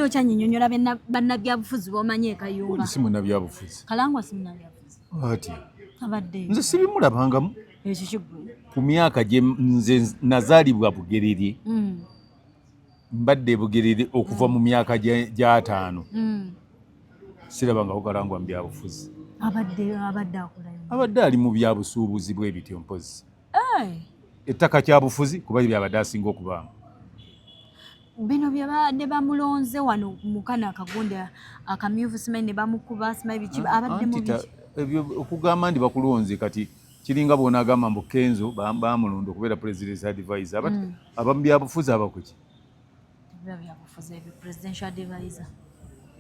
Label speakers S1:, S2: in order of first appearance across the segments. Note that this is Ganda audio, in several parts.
S1: okyanyinyonyola bannabyabufuzi b'omanyi e Kayunga?
S2: Si munnabyabufuzi.
S1: Kalangwa si munnabyabufuzi.
S2: Ati
S1: Abadde
S2: nze sibimulabangamu.
S1: Ekyo kiggwe.
S2: Ku myaka gye nze nazaalibwa Bugerere. Mbadde Bugerere okuva mu myaka gya 5. Sirabangako Kalangwa mu byabufuzi.
S1: Abadde akolayo.
S2: Abadde ali mu byabusuubuzi bw'ebityo mpozi. Ettaka kyabufuzi kuba byabadde asinga okubaamu.
S1: Bino byabadde bamulonze wano mu kana akagonda akamyufu simanyi ne bamukuba simanyi biki abadde mu biki.
S2: Ebyo okugamba ndi bakulonze kati kiringa bw'onaagamba mbu Kenzo baamulonda okubeera president's advisor. Abamu byabufuzi abakuki?
S1: Byabufuzi ebyo presidential advisor.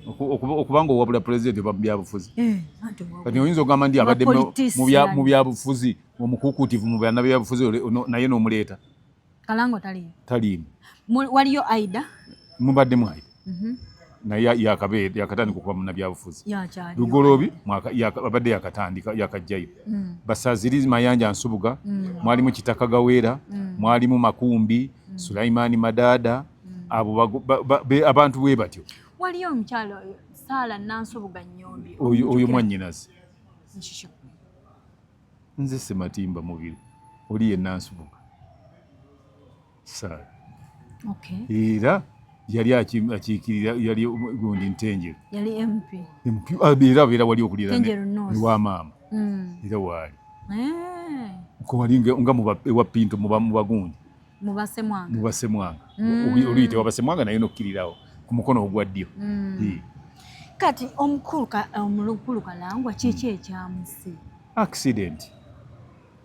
S2: Okubanga owabula president ba byabufuzi. Kati oyinza okugamba ndi abadde mu byabufuzi omukukutivu mu bana byabufuzi naye n'omuleeta.
S1: Kalangwa
S2: taliimu.
S1: Waliyo Aida?
S2: Mubadde mu Aida. Naye yakatandika okuba munnabyabufuzi. Lugolobi abadde yakatandika yakajjayo. Basaziri Mayanja Nsubuga, mwalimu Kitaka Gaweera, mwalimu Makumbi, Sulaiman Madada, abo abantu bwe batyo.
S1: Waliyo omukyalo Saala Nansubuga Nnyombi.
S2: Oyo mwannyinaze. Nze Sematimba mubiri. Oli ye Nansubuga. Saala. Era yali akiikirira yali gundi Ntenjeru.
S1: Yali MP.
S2: Era wali okulira wa maama. Era waali. Ko wali nga mu Pinto mu bagundi.
S1: Mu
S2: Basemwanga. Oluyite wa Basemwanga naye nokkirirawo ku mukono ogwa ddyo.
S1: Kati omukulu Kalangwa kiki ekyamuse?
S2: Accident.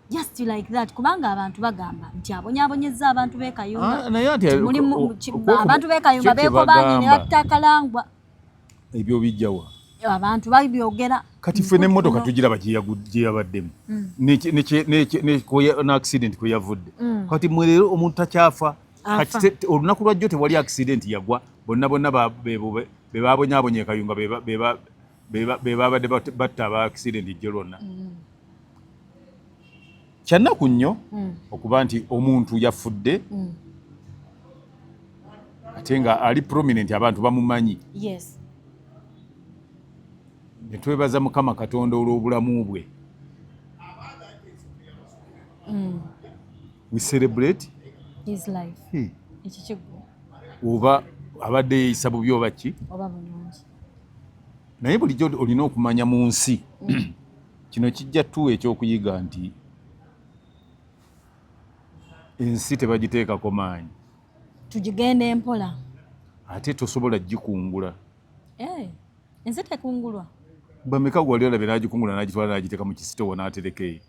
S1: Just like that kubanga abantu bagamba nti abonyabonyeza abantu b'e Kayunga.
S2: Naye ati
S1: abantu b'e Kayunga beekobanye ne batta Kalangwa.
S2: Ebyo bijjawa.
S1: Abantu babyogera.
S2: Kati ffe n'emmotoka tugiraba gye yabaddemu. Na accident kwe yavudde. Kati mwe leero omuntu takyafa. Olunaku lwajjo tewali accident yagwa. Bonna be babonyabonye e Kayunga be babadde batta aba accident ejjo lwonna. Kyannaku nnyo okuba nti omuntu yafudde ate nga ali prominent abantu bamumanyi.
S1: Yes.
S2: Ne twebaza Mukama Katonda olw'obulamu bwe. We celebrate
S1: his life.
S2: Oba abadde yeeyisa bubi oba ki?
S1: Oba bulungi.
S2: Naye bulijjo olina okumanya mu nsi kino kijja tu ekyokuyiga nti ensi tebagiteekako maanyi.
S1: Tugigende empola.
S2: Ate tosobola gikungula.
S1: Ensi tekungulwa.
S2: Bameka gwali olabye n'agikungula n'agitwala n'agiteeka mu kisitowa n'aterekeyo.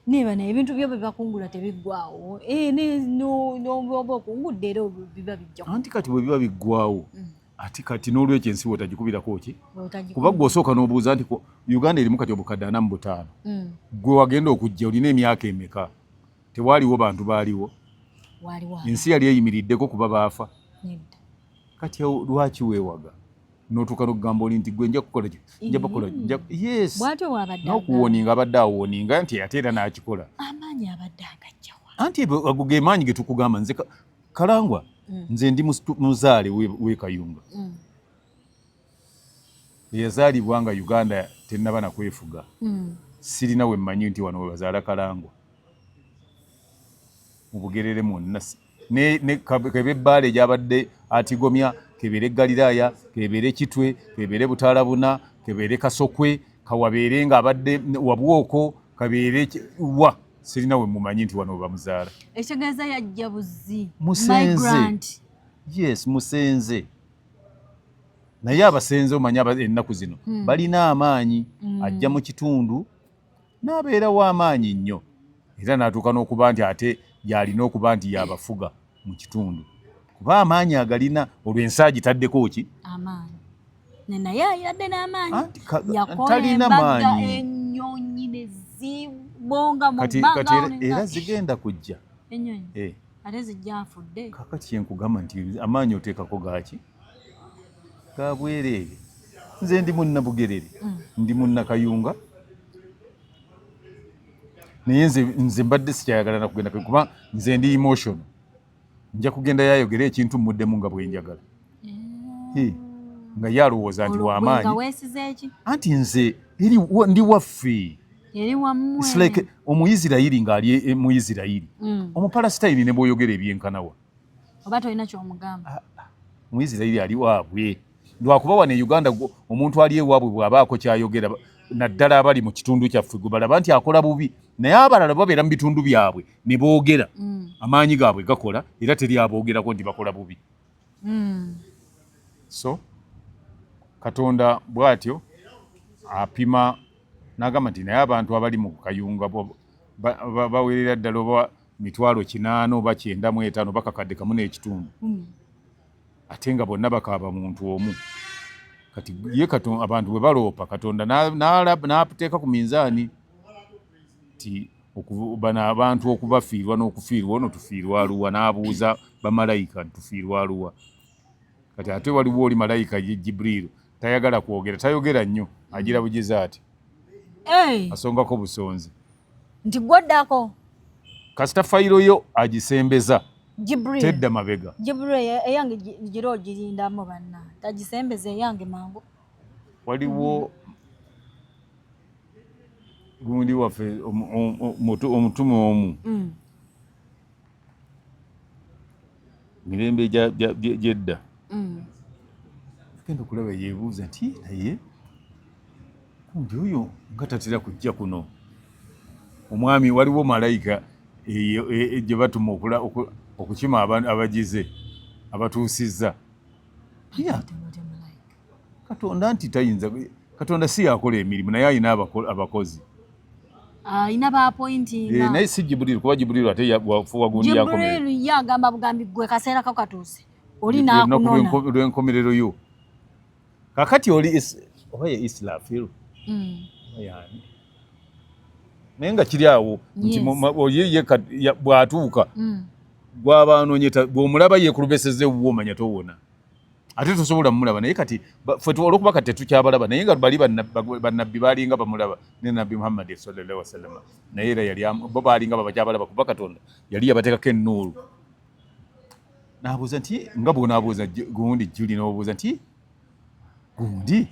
S1: Niba n'ebintu byo bye bakungula tebiggwawo. N'oba okungudde era biba bijja.
S2: Anti kati bwe biba biggwawo. Ati kati n'olwekyo ensi bw'otagikubirako ki? Kuba gw'osooka n'obuuza nti Uganda erimu kati obukadde 45. Gwe wagenda okujja olina emyaka emeka? Tewaaliwo bantu baaliwo. Ensi yali eyimiriddeko kuba baafa. Kati lwaki weewaga? N'otuuka n'okugamba oli nti gwe nja kukola ki? Nja bakola. Yes.
S1: Bw'atyo wabadde.
S2: N'okuwooninga abadde awooninga nti ate era n'akikola.
S1: Amaanyi abadde agajjawa.
S2: Anti ago ge maanyi ge tukugamba nze Kalangwa. Nze ndi muzaale w'e Kayunga. Yazaalibwa nga Uganda tennaba na kwefuga. Sirina we mmanyi nti wano we bazaala Kalangwa. Mu Bugerere mwonna. Ne Kebebbaale gy'abadde atigomya, Kebere Galiraaya, Kebere Kitwe, Kebere Butaalabuna, Kebere Kasokwe, Kawabeere ng'abadde Wabwoko, Kabeere wa. Sirina we mumanyi nti wano bamuzaala.
S1: Ekitegeeza yajja Buzzi.
S2: Musenze. Yes, Musenze. Naye abasenze omanya ennaku zino balina amaanyi. Ajja mu kitundu n'abeerawo amaanyi nnyo. Era n'atuuka n'okuba nti ate yalina okuba nti yabafuga mu kitundu. Kuba amaanyi agalina olw'ensi agitaddeko ki?
S1: Amaanyi. Naye yadde n'amaanyi.
S2: Talina maanyi.
S1: Ennyonyi ne zibonga mu
S2: bbanga. Kati era zigenda kujja.
S1: Ennyonyi. Ate zijja afudde.
S2: Kakati yenkugamba nti amaanyi oteekako gaaki? Ga bwereere. Nze ndi munna Bugerere. Ndi munna Kayunga. Naye nze mbadde sikyayagala na kugenda kuba nze ndi emotion. Nja kugenda yayogera ekintu muddemu nga bwe njagala. nga yalowooza nti w'amaanyi anti nze ndi waffe like omuyisirayiri ng'ali mu Isirayiri omupalasitayini ne bw'oyogera ebyenkanawa
S1: oba tolina ky'omugamba
S2: omuyisirayiri ali waabwe lwakuba wano e Uganda omuntu ali ewaabwe bw'abaako ky'ayogera naddala abali mu kitundu kyaffe gwe balaba nti akola bubi naye abalala babeera mu bitundu byabwe ne boogera amaanyi gaabwe gakola era teri aboogerako nti bakola bubi so Katonda bw'atyo apima n'agamba nti naye abantu abali mu kayunga bawerera ddala oba 800 oba 950 oba kakadde kamu n'ekitundu ate nga bonna bakaaba muntu omu kati ye Katonda abantu bwe baloopa Katonda n'ateeka ku minzaani ti bano abantu okubafiirwa n'okufiirwa ono tufiirwa aluwa n'abuuza bamalayika tufiirwa aluwa kati ate waliwo oli malayika Jibrilu tayagala kwogera tayogera nnyo agira bugize ati asongako busonzi
S1: nti gwoddako
S2: kasita fayiro yo agisembeza
S1: Jibril
S2: tedda mabega
S1: Jibril eyange giro girindamu banna tagisembeze eyange mangu
S2: waliwo gundi waffe omutume omu mirembe gyedda genda okulaba yeebuuza nti naye kumbi oyo nga tatera kujja kuno omwami waliwo malayika gye batuma okukima abagize abatuusizza Katonda nti tayinza Katonda si yakola emirimu naye alina abakozi
S1: alina baapointinga
S2: naye si Jibuliru kuba Jibuliru ate wafuwa gundi yakomerera
S1: Jibuliru yagamba bugambi gwe kaseera kakatuuse oli naakunona
S2: lw'enkomerero yo kakati oli oba ye Israfil naye nga kiri awo nti bw'atuuka gw'abaanoonye bw'omulaba yeekulubeseza ewuwo omanya towona ate tosobola mumulaba naye kati ffe olwokuba kati tetukyabalaba naye nga bali bannabbi baalinga bamulaba ne nabbi Muhammad sallallahu alaihi wasallam naye era bo baalinga babakyabalaba kuba Katonda yali yabateekako ennuulu n'abuuza nti nga bw'onaabuuza gundi Juli n'obuuza nti gundi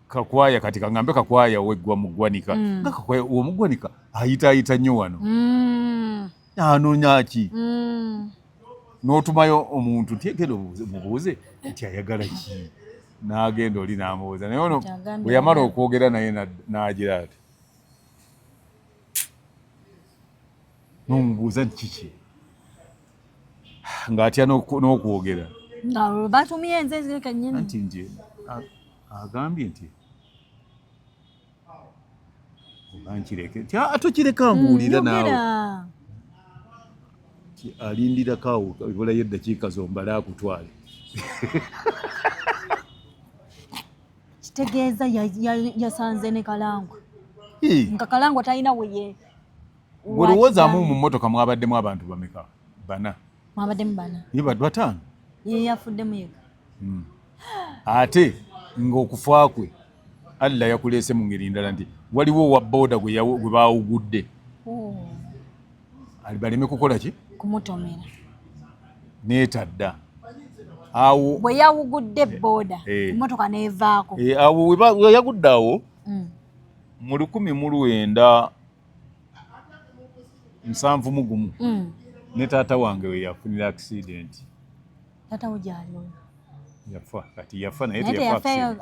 S2: kakwaya kati kaŋŋambe kakwaya weggwa mu ggwanika nga kakwaya omugwanika ayitaayita nnyo wano anoonya ki n'otumayo omuntu nti egenda mubuuze nti ayagala ki n'agenda oli n'amubuuza naye ono bwe yamala okwogera naye n'agira ati n'omubuuza nti kiki ng'atya n'okwogera
S1: nga batumye enze kennyini
S2: anti nti agambye nti obankireke nti atokireka mbuulira naawe alindirako awo ebulayo eddakiika zombala akutwale
S1: kitegeeza yasanze ne Kalangwa nga Kalangwa talina weye
S2: olowoozamu mu mmotoka mwabaddemu abantu bameka bana
S1: mwabaddemu bana
S2: ye bataano
S1: ye yafuddemu yeka
S2: ate ng'okufa kwe Allah yakuleese mu ngeri ndala nti waliwo owa booda gwe baawugudde baleme kukola ki
S1: kumutomera
S2: neetadda awo
S1: bwe yawugudde booda emmotoka neevaako
S2: awo we yagudde awo mu 1971 ne taata wange we yafunira accident
S1: taata wo gyali oyo
S2: yafa kati yafa naye
S1: teyafa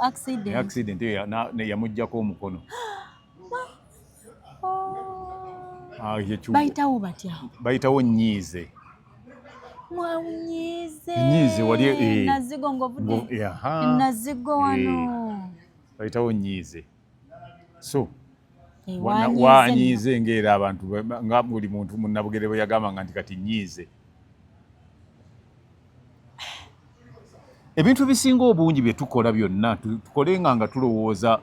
S2: accident yamuggyako omukono
S1: bayitawo batya
S2: bayitawo nnyiize
S1: nnyiize wali nazigo ng'ovudde nazigo wano
S2: bayitawo nnyiize so wanyiize ng'era abantu nga buli muntu munnabugere bwe yagambanga nti kati nnyiize ebintu ebisinga obungi bye tukola byonna tukolenga nga tulowooza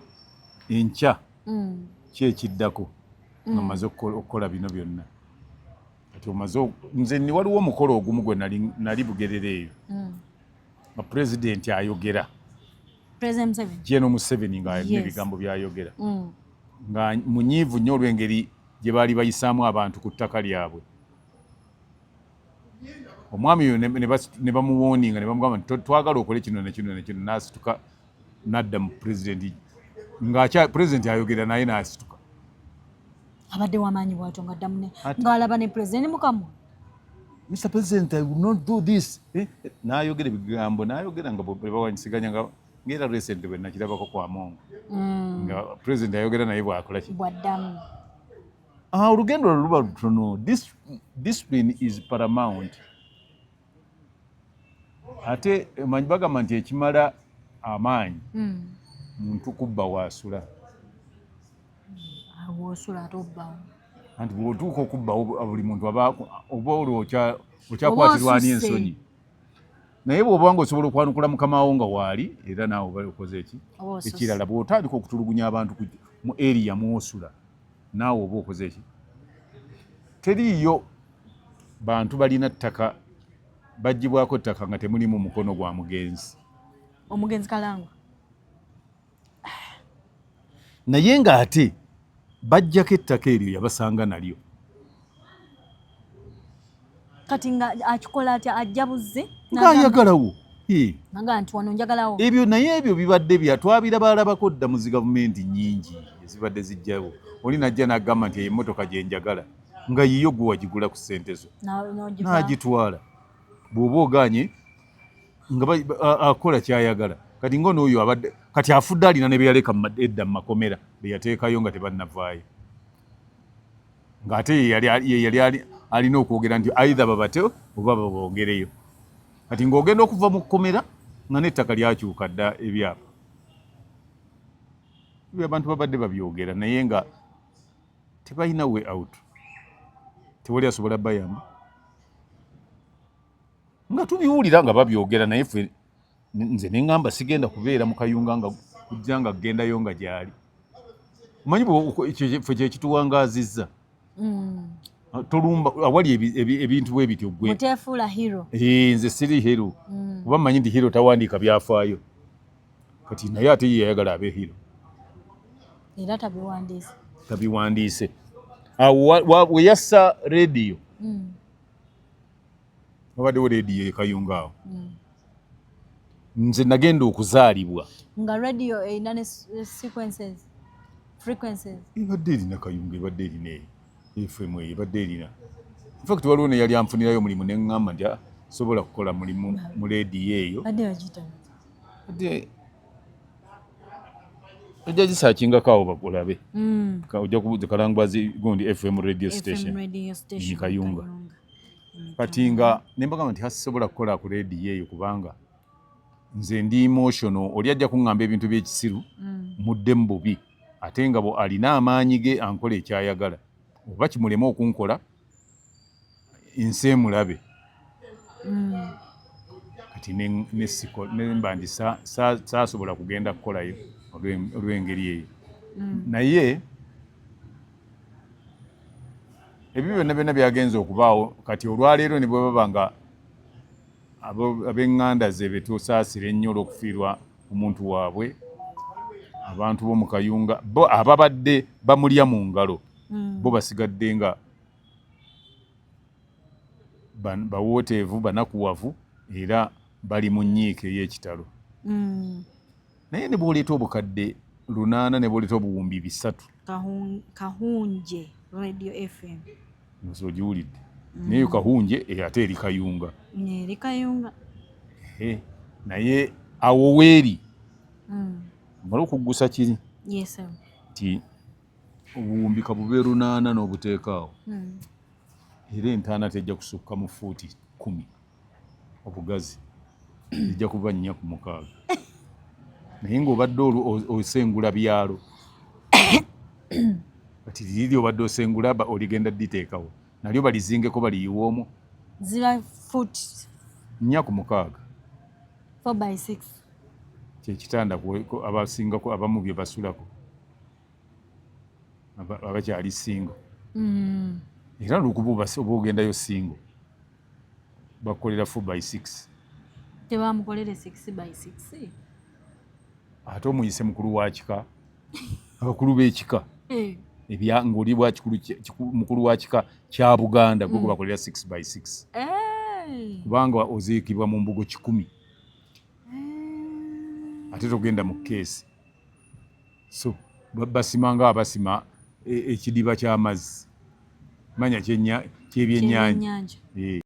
S2: enkya kyekiddako nga maze okukola bino byonna kati omaze nze waliwo omukolo ogumu gwe nali bugerere eyo nga pulezidenti ayogera General Museveni ng'alina ebigambo by'ayogera nga munyiivu nnyo olw'engeri gye baali bayisaamu abantu ku ttaka lyabwe omwami oyo ne bamuwoninga ne bamugamba nti twagala okole kino nekino nekino n'asituka n'adda mu pulezidenti pulezidenti ayogera naye n'asituka.
S1: Abadde wamaanyi bw'atyo ng'addamu ng'alaba ne pulezidenti mukamwa.
S2: Mr. President, I will not do this. N'ayogera ebigambo n'ayogera nga bawanyisiganya ng'era recently bwe nakirabako kwa Mongo nga pulezidenti ayogera naye bw'akola ki
S1: bw'addamu.
S2: Olugendo luba lutono. Discipline is paramount. Ate manyi bagamba nti ekimala amaanyi muntu kubba waasula.
S1: Woosula ate obbawo.
S2: Anti bw'otuuka okubbawo buli muntu oba olwo okyakwatirwa ani ensonyi. Naye bw'oba nga osobola okwanukula mukama wo nga waali era naawe oba okoze eki ekirala bw'otandika okutulugunya abantu mu area mw'osula naawe oba okoze eki. Teriiyo bantu balina ttaka baggyibwako ttaka nga temulimu mukono gwa mugenzi.
S1: Omugenzi kalangwa.
S2: Naye ng'ate bajjako ettaka eryo yabasanga nalyo.
S1: Kati nga akikola atya ajja buzze
S2: ng'ayagalawo.
S1: Nga nti wano njagalawo.
S2: Ebyo naye ebyo bibadde twabirabalabako dda mu zi gavumenti nnyingi ezibadde zijjawo. Oli najja n'agamba nti emmotoka gye njagala nga yiyo gwe wagigula ku ssente zo n'agitwala. Bw'oba oganye nga akola kyayagala. Kati ng'onooyo abadde kati afudde alina ne bye yaleka edda mu makomera be yateekayo nga tebannavaayo. Ng'ate ye yali alina okwogera nti aidha babate oba babongereyo. Kati ng'ogenda okuva mu kkomera nga n'ettaka lyakyuka dda ebyapa. Ebyo abantu babadde babyogera naye nga tebalina way out. Tewali asobola bayamba. Nga tubiwulira nga babyogera naye ffe nze ne ngamba sigenda kubeera mu Kayunga nga kujja nga gendayo nga gyali. Omanyi ffe kyekituwangaazizza. Tolumba awali ebintu bwe bityo gwe.
S1: Muteefuula hero.
S2: Nze siri hero. Kuba mmanyi nti hero tawandiika byafaayo. Kati naye ate ye yayagala abe hero.
S1: Era tabiwandiise.
S2: Tabiwandiise. Awo we yassa rediyo. Wabaddewo rediyo e Kayunga awo. Nze nagenda okuzaalibwa.
S1: Nga rediyo erina ne sequences, frequencies.
S2: Ebadde erina Kayunga, ebadde erina FM ebadde erina. In fact waliwo ne yali anfunirayo omulimu ne ŋŋamba nti sobola kukola mulimu mu rediyo eyo.
S1: Badde bagiyita.
S2: Ojja gisaakingako awo bakulabe. Ojja kubuuza Kalangwazi gundi FM radio station.
S1: FM radio station.
S2: Ni Kayunga. Kati nga ne mbagamba nti sisobola kukola ku rediyo eyo kubanga nze ndi emotional. Oli ajja kuŋŋamba ebintu by'ekisiru mudde mu bubi ate nga alina amaanyi ge ankola ekyayagala. Oba kimulema okunkola ensi emulabe. Kati nemba ndi saasobola kugenda kukolayo olw'engeri eyo. Naye ebyo byonna byagenze okubaawo kati olwaleero ne bwe baba nga ab'eŋŋanda ze betusaasira ennyo olw'okufiirwa omuntu waabwe. Abantu b'omu Kayunga bo ababadde bamulya mu ngalo bo basigadde nga bawooteevu banakuwavu era bali mu nnyiike ey'ekitalo. Naye ne bw'oleeta obukadde 800 ne bw'oleeta obuwumbi 3
S1: Kahunje radio FM
S2: nso ogiwulidde. Naye Kahunje ate eri Kayunga.
S1: Eri Kayunga.
S2: Naye awo weeri mala okuggusa kiri nti obuwumbi kabube 800 n'obuteekaawo era entaana tejja kusukka mu fuuti 10 obugazi ejja kuba 4 ku 6. Naye ng'obadde osengula byalo kati liri obadde osengula oligenda diteekawo nalyo balizingeko baliyiwoomu
S1: ziba fuuti
S2: 4 ku 6
S1: 4x6
S2: kyekitanda abasingako abamu bye basulako abakyali singo. Era lukuba oba ogendayo singo bakolera 4x6.
S1: Tebamukolere 6x6.
S2: Ate omuyise mukulu wa kika abakulu b'ekika ng'oli mukulu wa kika kya Buganda gwe bakolera 6x6. kubanga oziikibwa mu mbugo 100 ate togenda mu keesi. So basima nga abasima ekidiba ky'amazzi manya kyebyennyanja.